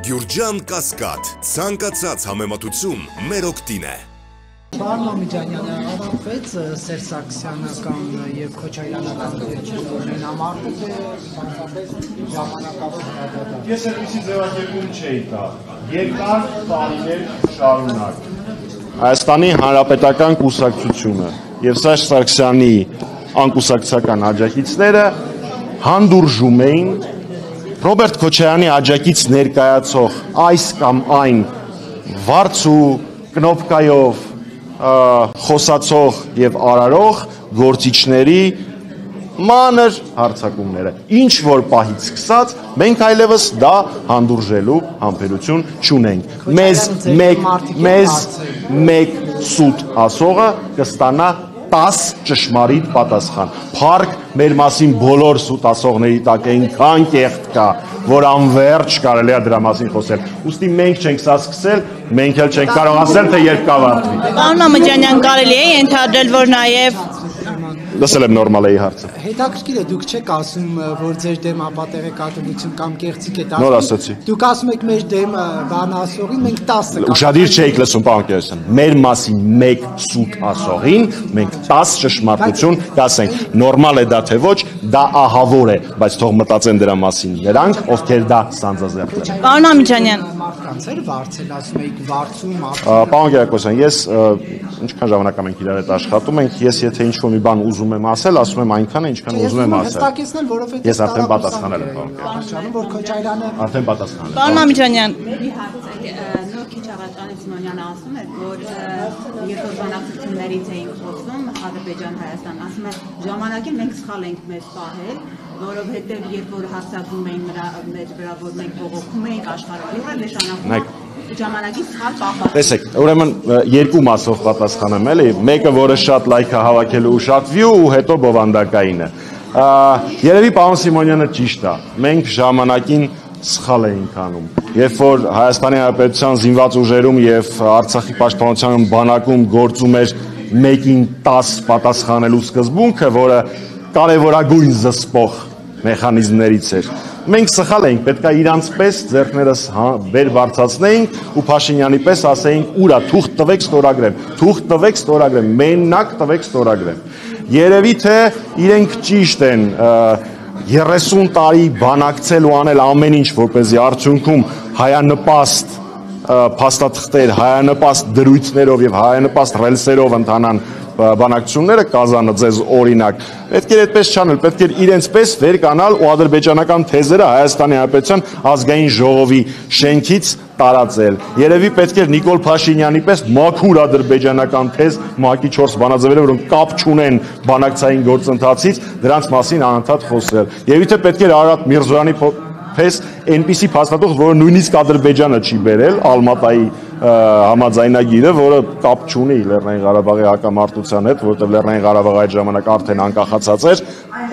Գյուրջան Կասկադ, ցանկացած համեմատություն մեր օգտին է։ Պարոն Ամիջանյանը, ավարտվեց Սերժ Սարգսյանական և Քոչարյանական գործողություններին համարվում է բացապես ժամանակավոր։ Ես այդպիսի ձևակերպում չէի տա։ Երկար տարիներ շարունակ Հայաստանի Հանրապետական կուսակցությունը և Սերժ Սարգսյանի անկուսակցական աջակիցները հանդուրժում էին Ռոբերտ Քոչարյանի աջակից ներկայացող այս կամ այն վարձու կնոպկայով խոսացող և արարող գործիչների մանր հարձակումները, ինչ որ պահից սկսած, մենք այլևս դա հանդուրժելու համբերություն չունենք։ Մեզ մեկ սուտ ասողը կստանա 10 ճշմարիտ պատասխան։ Փառք մեր մասին բոլոր սուտ ասողների տակ այնքան կեղտ կա, որ անվերջ կարելի է դրա մասին խոսել։ Ուստի մենք չենք սա սկսել, մենք էլ չենք կարող ասել, թե երբ կավարտվի։ Պարոն Ամիջանյան, կարելի է ենթադրել, որ նաև լսել եմ նորմալ էի հարցը։ Հետաքրքիր է, դուք չեք ասում, որ ձեր դեմ ապատեղեկատվություն կամ կեղծիք եք ասում։ Նոր ասացի։ Դուք ասում եք մեր դեմ բան ասողին, մենք 10 Ուշադիր չէիք լսում, պարոն Կերեսյան։ Մեր մասին մեկ սուտ ասողին մենք 10 ճշմարտություն կասենք։ Նորմալ է դա թե ոչ, դա ահավոր է, բայց թող մտածեն դրա մասին նրանք, ովքեր դա սանձազերծ են։ Պարոն Ամիջանյան, մարդկանց էր վարձել, ասում եք վարձում, Պարոն Գերակոսյան, ես ինչքան ժամանակ մենք իրար հետ աշխատում ենք, ես եթե ինչ-որ մի բան ուզում եմ ասել, ասում եմ այնքան է, ինչքան ուզում եմ ասել։ Հստակեցնել, որովհետև Ես արդեն պատասխանել եմ, պարոն որ Քոչարյանը Արդեն պատասխանել եմ։ Պարոն Ամիջանյան, մի հարց է, նոր քիչ առաջ Սիմոնյանը ասում էր, որ երբ որ բանակցություններից էին խոսում Ադրբեջան-Հայաստան, ասում է ժամանակին մենք սխալ ենք մեզ պահել, որովհետև երբ որ հարձակվում էին մեր վրա, որ մենք բողոքում էինք աշխարհը լուրը նշանակում է ժամանակի սխալ պահվածք։ Տեսեք, ուրեմն երկու մասով պատասխանեմ էլի, մեկը որը շատ լայք է հավաքելու շատ view ու հետո բովանդակայինը։ Երևի պարոն Սիմոնյանը ճիշտ է։ Մենք ժամանակին սխալ էինք անում։ Երբ որ Հայաստանի Հանրապետության զինված ուժերում եւ Արցախի պաշտպանության բանակում գործում էր 1-ին 10 պատասխանելու սկզբունքը, որը կարևորագույն զսպող մեխանիզմներից էր։ Մենք սխալ էինք, պետք է իրանց պես ձեռքներս վեր բարձրացնեինք ու Փաշինյանի պես ասեինք ուրա թուղթ տվեք ստորագրեմ, մենակ տվեք ստորագրեմ։ Երևի թե իրենք ճիշտ են 30 տարի բանակցել ու անել ամեն ինչ, որպեսզի արդյունքում հայանպաստ փաստաթղթեր, հայանպաստ դրույթներով եւ հայանպաստ ռելսերով ընթանան բանակցությունները կազանը ձեզ օրինակ։ Պետք էր այդպես չանել, պետք էր իրենց պես վեր կանալ ու ադրբեջանական թեզերը Հայաստանի Հանրապետության ազգային ժողովի շենքից տարածել։ Երևի պետք էր Նիկոլ Փաշինյանի պես մաքուր ադրբեջանական թեզ ՄԱԿ-ի 4 բանաձևերը, որոնք կապ չունեն բանակցային գործընթացից, դրանց մասին անընդհատ խոսել։ Երևի թե պետք էր Արարատ Միրզոյանի պես այնպիսի փաստաթուղթ, որը նույնիսկ Ադրբեջանը չի բերել, Ալմատայի համաձայնագիրը, որը կապ չունի Լեռնային Ղարաբաղի հակամարտության հետ, որովհետև Լեռնային Ղարաբաղը այդ ժամանակ արդեն անկախացած էր,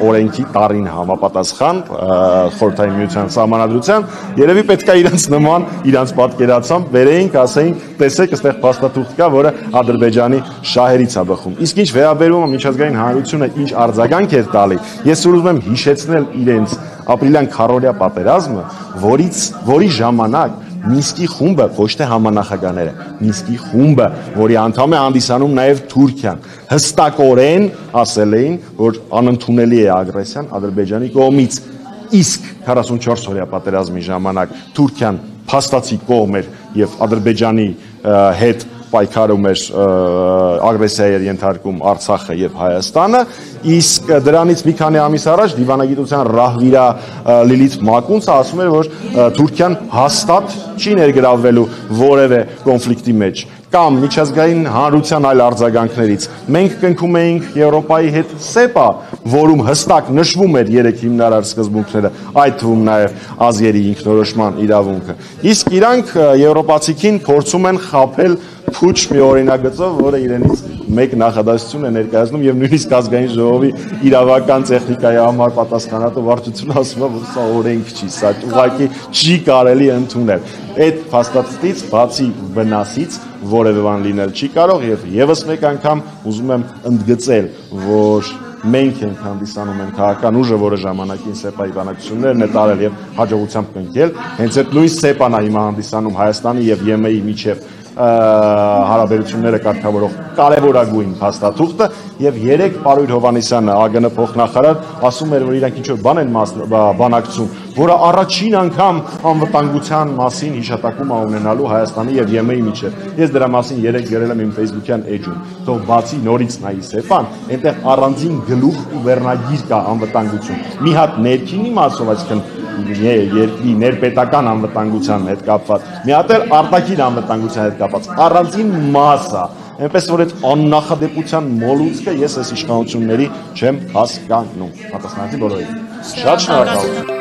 օրենքի տարին համապատասխան Խորհրդային Միության սահմանադրության, երևի պետք է իրանց նման, իրանց պատկերացամբ վերեինք, ասեինք, տեսեք, այստեղ փաստաթուղթ կա, որը Ադրբեջանի շահերից է բխում։ Իսկ ինչ վերաբերում է միջազգային հանրությունը ինչ արձագանք էր տալի, ես ուզում եմ հիշեցնել իրենց ապրիլյան քառօրյա պատերազմը, որի ժամանակ Մինսկի խումբը, ոչ թե համանախագահները, Մինսկի խումբը, որի անդամ է հանդիսանում նաև Թուրքիան, հստակորեն ասել էին, որ անընդունելի է ագրեսիան Ադրբեջանի կողմից, իսկ 44-օրյա պատերազմի ժամանակ Թուրքիան փաստացի կողմ էր եւ Ադրբեջանի հետ պայքարում էր ագրեսիայի էր ենթարկում Արցախը եւ Հայաստանը, իսկ դրանից մի քանի ամիս առաջ դիվանագիտության ռահվիրա Լիլիթ Մակունցը ասում էր, որ Թուրքիան հաստատ չի ներգրավվելու որևէ կոնֆլիկտի մեջ կամ միջազգային հանրության այլ արձագանքներից։ Մենք կնքում էինք Եվրոպայի հետ ՍԵՊԱ, որում հստակ նշվում էր 3 հիմնարար սկզբունքները, այդ թվում նաև ազգերի ինքնորոշման իրավունքը։ Իսկ իրանք եվրոպացիքին փորձում են խաբել փուչ մի օրինագծով, որը իրենից մեկ նախադասություն է ներկայացնում եւ նույնիսկ ազգային ժողովի իրավական տեխնիկայի համար պատասխանատու վարչությունը ասում է, որ սա օրենք չի, սա ուղղակի չի կարելի ընդունել։ Այդ փաստաթղթից բացի վնասից որևէ բան լինել չի կարող եւ եւս մեկ անգամ ուզում եմ ընդգծել, որ մենք ենք հանդիսանում են քաղաքական ուժը, որը ժամանակին ՍԵՊԱ-ի բանակցություններն է տարել եւ հաջողությամբ կնքել, հենց այդ նույն ՍԵՊԱ-ն է հիմա հանդիսանում Հայաստանի եւ ԵՄ-ի միջև հարաբերությունները կարգավորող կարևորագույն փաստաթուղթը եւ 3 Պարույր Հովհաննիսյանը ԱԳՆ փոխնախարար ասում էր, որ իրանք ինչ-որ բան են բանակցում, որը առաջին անգամ անվտանգության մասին հիշատակում է ունենալու Հայաստանի եւ ԵՄ-ի միջեւ։ Ես դրա մասին երեք գրել եմ իմ Facebook-յան էջում։ Թող բացի նորից նայի ՍԵՊԱ-ն, այնտեղ առանձին գլուխ ու վերնագիր կա անվտանգություն։ Մի հատ ներքին իմաստով, այսինքն երկրի ներպետական անվտանգության հետ կապված, մի հատ էլ արտաքին անվտանգության հետ կապված, առանձին մասա, այնպես որ այդ աննախադեպության մոլուցքը ես այս իշխանությունների չեմ հասկանում։ Պատասխանատի բոլորին։ Շատ շնորհակալ եմ։